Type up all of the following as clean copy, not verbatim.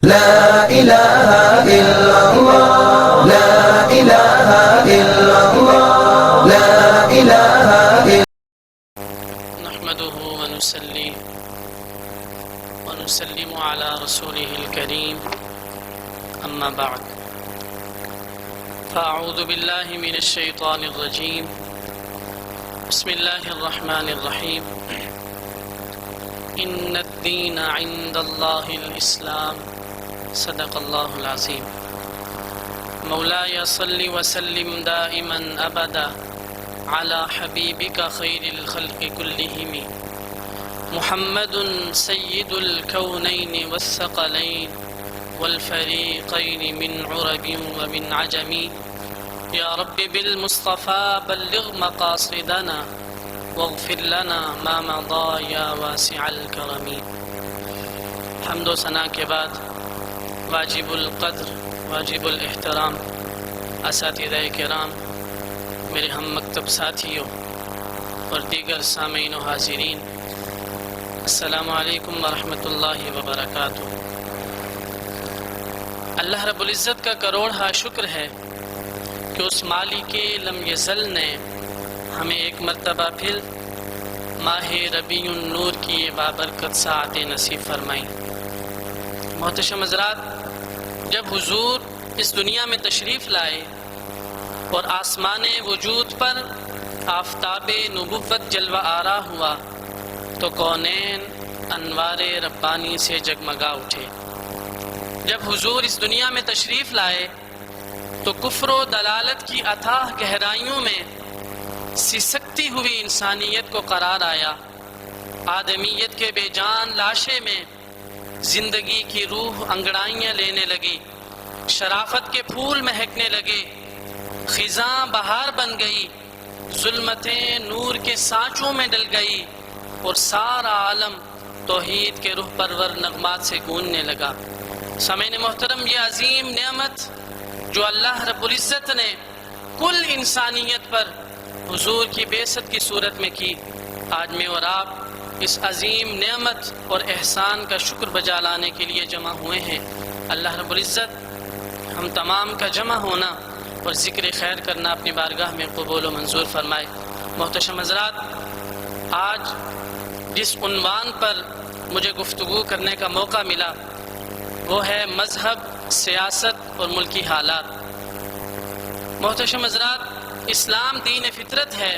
لا الہ الا اللہ لا الہ الا اللہ لا الہ الا نحمده ونصلي ونسلم على رسوله الكريم أما بعد فأعوذ بالله من الشيطان الرجيم بسم الله الرحمن الرحيم إن الدين عند الله الإسلام صدق الله العظيم مولاي صل وسلم دائما أبدا على حبيبك خير الخلق كلهم محمد سيد الكونين والثقلين والفريقين من عرب ومن عجم يا رب بالمصطفى بلغ مقاصدنا واغفر لنا ما مضى يا واسع الكرم. حمد و ثنا کے بعد واجب القدر واجب الاحترام اساتذہ کرام، میرے ہم مکتب ساتھیوں اور دیگر سامعین و حاضرین، السلام علیکم ورحمۃ اللہ وبرکاتہ. اللہ رب العزت کا کروڑہا شکر ہے کہ اس مالک لم یزل نے ہمیں ایک مرتبہ پھر ماہ ربیع النور کی یہ بابرکت ساعت نصیب فرمائی. محتشم حضرات، جب حضور اس دنیا میں تشریف لائے اور آسمان وجود پر آفتاب نبوت جلوہ آرا ہوا تو کونین انوار ربانی سے جگمگا اٹھے. جب حضور اس دنیا میں تشریف لائے تو کفر و دلالت کی اتھاہ گہرائیوں میں سسکتی ہوئی انسانیت کو قرار آیا. آدمیت کے بے جان لاشے میں زندگی کی روح انگڑائیاں لینے لگی، شرافت کے پھول مہکنے لگے، خزاں بہار بن گئی، ظلمتیں نور کے سانچوں میں ڈل گئی اور سارا عالم توحید کے روح پرور نغمات سے گونجنے لگا. سامعین محترم، یہ عظیم نعمت جو اللہ رب العزت نے کل انسانیت پر حضور کی بعثت کی صورت میں کی، آج میں اور آپ اس عظیم نعمت اور احسان کا شکر بجا لانے کے لیے جمع ہوئے ہیں. اللہ رب العزت ہم تمام کا جمع ہونا اور ذکر خیر کرنا اپنی بارگاہ میں قبول و منظور فرمائے. محتشم حضرات، آج جس عنوان پر مجھے گفتگو کرنے کا موقع ملا وہ ہے مذہب، سیاست اور ملکی حالات. محتشم حضرات، اسلام دین فطرت ہے.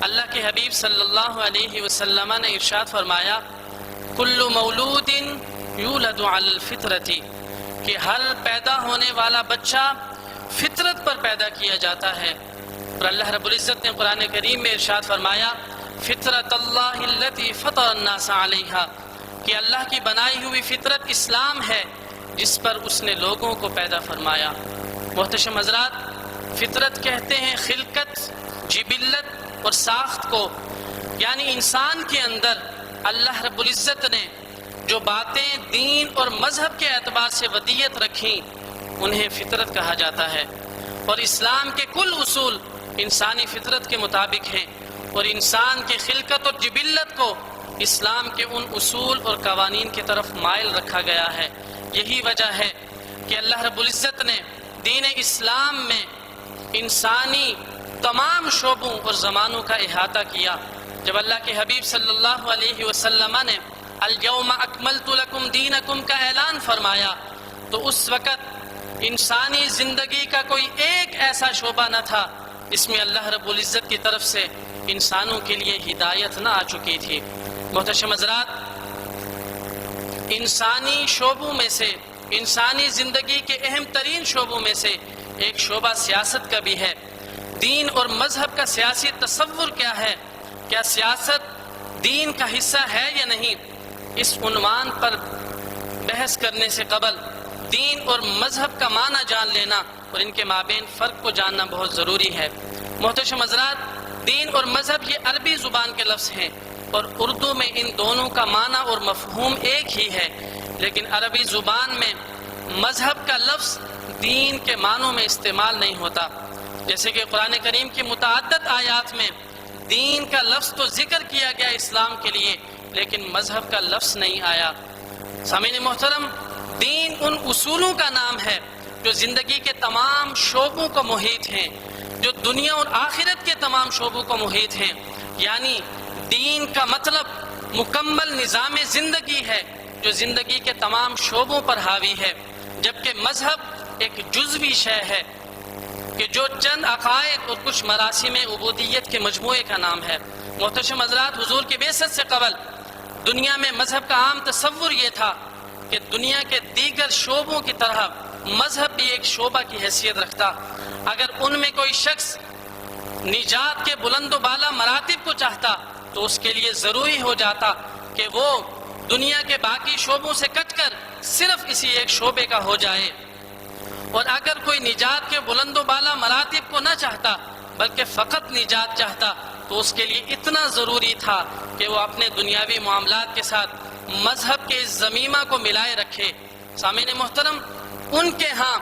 اللہ کے حبیب صلی اللہ علیہ وسلم نے ارشاد فرمایا، کل مولود یولد علی الفطرۃ، کہ ہر پیدا ہونے والا بچہ فطرت پر پیدا کیا جاتا ہے. اور اللہ رب العزت نے قرآن کریم میں ارشاد فرمایا، فطرت اللہ التی فطر الناس علیہا، کہ اللہ کی بنائی ہوئی فطرت اسلام ہے جس پر اس نے لوگوں کو پیدا فرمایا. محتشم حضرات، فطرت کہتے ہیں خلقت، جبلت اور ساخت کو، یعنی انسان کے اندر اللہ رب العزت نے جو باتیں دین اور مذہب کے اعتبار سے ودیت رکھیں انہیں فطرت کہا جاتا ہے. اور اسلام کے کل اصول انسانی فطرت کے مطابق ہیں اور انسان کی خلقت اور جبلت کو اسلام کے ان اصول اور قوانین کی طرف مائل رکھا گیا ہے. یہی وجہ ہے کہ اللہ رب العزت نے دین اسلام میں انسانی تمام شعبوں اور زمانوں کا احاطہ کیا. جب اللہ کے حبیب صلی اللہ علیہ وسلم نے الیوم اکملت لکم دینکم کا اعلان فرمایا تو اس وقت انسانی زندگی کا کوئی ایک ایسا شعبہ نہ تھا جس میں اللہ رب العزت کی طرف سے انسانوں کے لیے ہدایت نہ آ چکی تھی. محتشم حضرات، انسانی شعبوں میں سے، انسانی زندگی کے اہم ترین شعبوں میں سے ایک شعبہ سیاست کا بھی ہے. دین اور مذہب کا سیاسی تصور کیا ہے؟ کیا سیاست دین کا حصہ ہے یا نہیں؟ اس عنوان پر بحث کرنے سے قبل دین اور مذہب کا معنی جان لینا اور ان کے مابین فرق کو جاننا بہت ضروری ہے. محتشم حضرات، دین اور مذہب یہ عربی زبان کے لفظ ہیں اور اردو میں ان دونوں کا معنی اور مفہوم ایک ہی ہے، لیکن عربی زبان میں مذہب کا لفظ دین کے معنوں میں استعمال نہیں ہوتا. جیسے کہ قرآن کریم کی متعدد آیات میں دین کا لفظ تو ذکر کیا گیا اسلام کے لیے، لیکن مذہب کا لفظ نہیں آیا. سامعین محترم، دین ان اصولوں کا نام ہے جو زندگی کے تمام شعبوں کو محیط ہیں، جو دنیا اور آخرت کے تمام شعبوں کو محیط ہیں۔ یعنی دین کا مطلب مکمل نظام زندگی ہے جو زندگی کے تمام شعبوں پر حاوی ہے، جبکہ مذہب ایک جزوی شے ہے کہ جو چند عقائد اور کچھ مراسم عبودیت کے مجموعے کا نام ہے۔ محتشم حضرات، حضور کی بعثت سے قبل دنیا میں مذہب کا عام تصور یہ تھا کہ دنیا کے دیگر شعبوں کی طرح مذہب بھی ایک شعبہ کی حیثیت رکھتا۔ اگر ان میں کوئی شخص نجات کے بلند و بالا مراتب کو چاہتا تو اس کے لیے ضروری ہو جاتا کہ وہ دنیا کے باقی شعبوں سے کٹ کر صرف اسی ایک شعبے کا ہو جائے، اور اگر کوئی نجات کے بلند و بالا مراتب کو نہ چاہتا بلکہ فقط نجات چاہتا تو اس کے لیے اتنا ضروری تھا کہ وہ اپنے دنیاوی معاملات کے ساتھ مذہب کے اس ضمیمہ کو ملائے رکھے۔ سامعین محترم، ان کے ہاں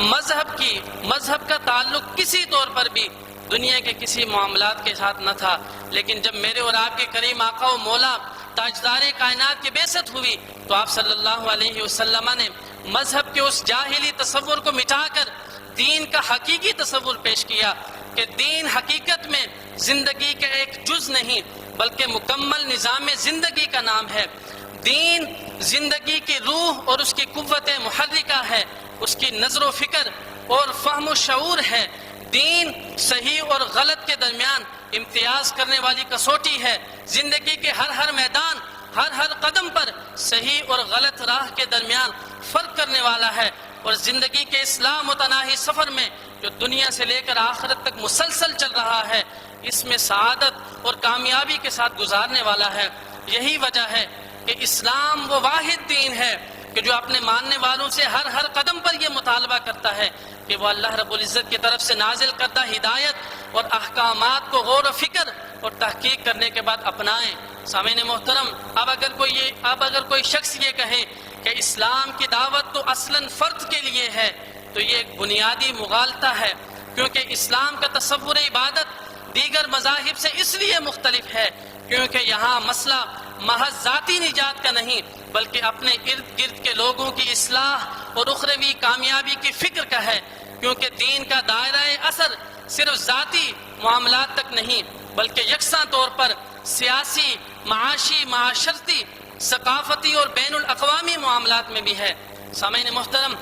مذہب کا تعلق کسی طور پر بھی دنیا کے کسی معاملات کے ساتھ نہ تھا، لیکن جب میرے اور آپ کے کریم آقا و مولا تاجدار کائنات کی بعثت ہوئی تو آپ صلی اللہ علیہ وسلم نے مذہب کے اس جاہلی تصور کو مٹا کر دین کا حقیقی تصور پیش کیا کہ دین حقیقت میں زندگی کا ایک جز نہیں بلکہ مکمل نظام زندگی کا نام ہے۔ دین زندگی کی روح اور اس کی قوت محرکہ ہے، اس کی نظر و فکر اور فہم و شعور ہے۔ دین صحیح اور غلط کے درمیان امتیاز کرنے والی کسوٹی ہے، زندگی کے ہر میدان ہر قدم پر صحیح اور غلط راہ کے درمیان فرق کرنے والا ہے، اور زندگی کے اصلاح متناہی سفر میں جو دنیا سے لے کر آخرت تک مسلسل چل رہا ہے، اس میں سعادت اور کامیابی کے ساتھ گزارنے والا ہے۔ یہی وجہ ہے کہ اسلام وہ واحد دین ہے کہ جو اپنے ماننے والوں سے ہر قدم پر یہ مطالبہ کرتا ہے کہ وہ اللہ رب العزت کی طرف سے نازل کردہ ہدایت اور احکامات کو غور و فکر اور تحقیق کرنے کے بعد اپنائیں۔ سامعین محترم، اب اگر کوئی شخص یہ کہے کہ اسلام کی دعوت تو اصلاً فرد کے لیے ہے تو یہ ایک بنیادی مغالطہ ہے، کیونکہ اسلام کا تصور عبادت دیگر مذاہب سے اس لیے مختلف ہے کیونکہ یہاں مسئلہ محض ذاتی نجات کا نہیں بلکہ اپنے ارد گرد کے لوگوں کی اصلاح اور اخروی کامیابی کی فکر کا ہے، کیونکہ دین کا دائرہ اثر صرف ذاتی معاملات تک نہیں بلکہ یکساں طور پر سیاسی، معاشی، معاشرتی، ثقافتی اور بین الاقوامی معاملات میں بھی ہے۔ سامعین محترم،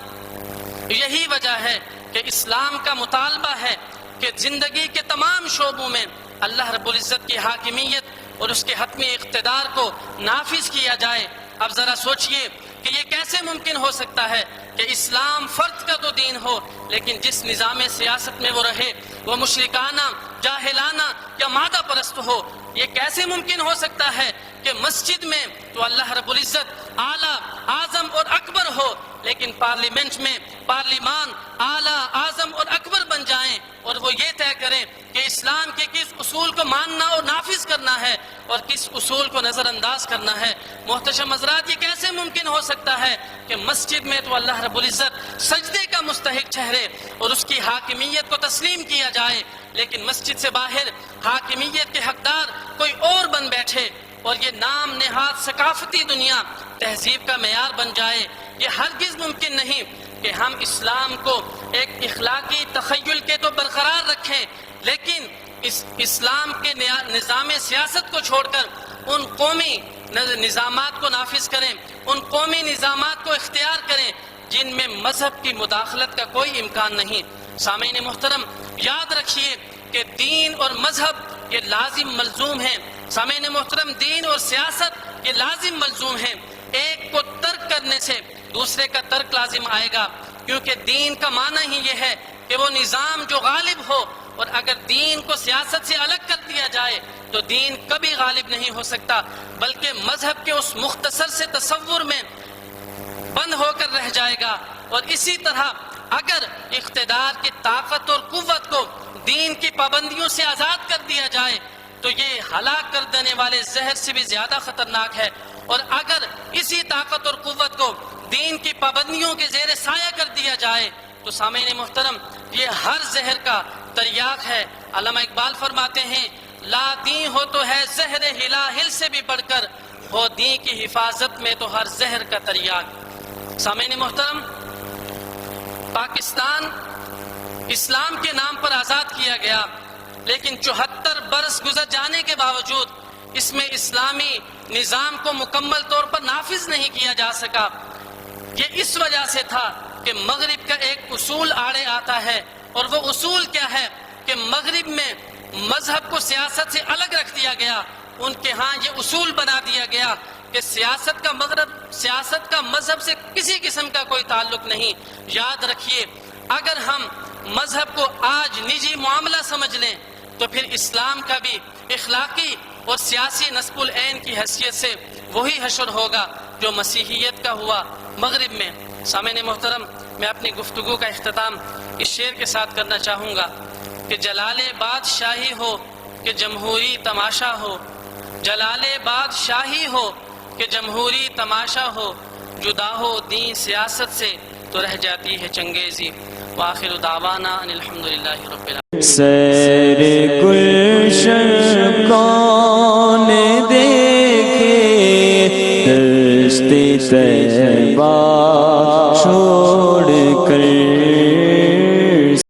یہی وجہ ہے کہ اسلام کا مطالبہ ہے کہ زندگی کے تمام شعبوں میں اللہ رب العزت کی حاکمیت اور اس کے حتمی اقتدار کو نافذ کیا جائے۔ اب ذرا سوچئے کہ یہ کیسے ممکن ہو سکتا ہے کہ اسلام فرد کا تو دین ہو لیکن جس نظام سیاست میں وہ رہے وہ مشرکانہ، جاہلانہ یا مادہ پرست ہو۔ یہ کیسے ممکن ہو سکتا ہے کہ مسجد میں تو اللہ رب العزت اعلیٰ، اعظم اور اکبر ہو لیکن پارلیمنٹ میں پارلیمان اعلیٰ، اعظم اور اکبر بن جائیں اور وہ یہ طے کریں کہ اسلام کے کس اصول کو ماننا اور نافذ کرنا ہے اور کس اصول کو نظر انداز کرنا ہے۔ محتشم حضرات، یہ کیسے ممکن ہو سکتا ہے کہ مسجد میں تو اللہ رب العزت سجدے کا مستحق ٹھہرے اور اس کی حاکمیت کو تسلیم کیا جائے لیکن مسجد سے باہر حاکمیت کے حقدار کوئی اور بن بیٹھے اور یہ نام نہاد ثقافتی دنیا تہذیب کا معیار بن جائے؟ یہ ہرگز ممکن نہیں کہ ہم اسلام کو ایک اخلاقی تخیل کے تو برقرار رکھیں لیکن اس اسلام کے نظام سیاست کو چھوڑ کر ان قومی نظامات کو نافذ کریں، ان قومی نظامات کو اختیار کریں جن میں مذہب کی مداخلت کا کوئی امکان نہیں۔ سامعین محترم، یاد رکھیے کہ دین اور مذہب یہ لازم ملزوم ہیں۔ سامعین محترم، دین اور سیاست یہ لازم ملزوم ہیں۔ ایک کو ترک کرنے سے دوسرے کا ترک لازم آئے گا، کیونکہ دین کا معنی ہی یہ ہے کہ وہ نظام جو غالب ہو، اور اگر دین کو سیاست سے الگ کر دیا جائے تو دین کبھی غالب نہیں ہو سکتا بلکہ مذہب کے اس مختصر سے تصور میں بند ہو کر رہ جائے گا۔ اور اسی طرح اگر اقتدار کی طاقت اور قوت کو دین کی پابندیوں سے آزاد کر دیا جائے تو یہ ہلاک کر دینے والے زہر سے بھی زیادہ خطرناک ہے، اور اگر اسی طاقت اور قوت کو دین کی پابندیوں کے زیر سایہ کر دیا جائے تو سامعین محترم یہ ہر زہر کا تریاق ہے۔ علامہ اقبال فرماتے ہیں، لا دین ہو تو ہے زہر ہلا ہل سے بھی بڑھ کر، ہو دین کی حفاظت میں تو ہر زہر کا تریاق۔ سامعین محترم، پاکستان اسلام کے نام پر آزاد کیا گیا، لیکن 74 برس گزر جانے کے باوجود اس میں اسلامی نظام کو مکمل طور پر نافذ نہیں کیا جا سکا۔ یہ اس وجہ سے تھا کہ مغرب کا ایک اصول آڑے آتا ہے، اور وہ اصول کیا ہے کہ مغرب میں مذہب کو سیاست سے الگ رکھ دیا گیا۔ ان کے ہاں یہ اصول بنا دیا گیا کہ سیاست کا مذہب سے کسی قسم کا کوئی تعلق نہیں۔ یاد رکھیے، اگر ہم مذہب کو آج نجی معاملہ سمجھ لیں تو پھر اسلام کا بھی اخلاقی اور سیاسی نصب العین کی حیثیت سے وہی حشر ہوگا جو مسیحیت کا ہوا مغرب میں۔ سامعین محترم، میں اپنی گفتگو کا اختتام اس شعر کے ساتھ کرنا چاہوں گا کہ جلال بادشاہی ہو کہ جمہوری تماشا ہو، جلال بادشاہی ہو کہ جمہوری تماشا ہو، جدا ہو دین سیاست سے تو رہ جاتی ہے چنگیزی۔ وآخر دعوانا ان الحمدللہ رب العالمین۔ سیر گلشن کون دیکھے، دشت طیبہ چھوڑ کر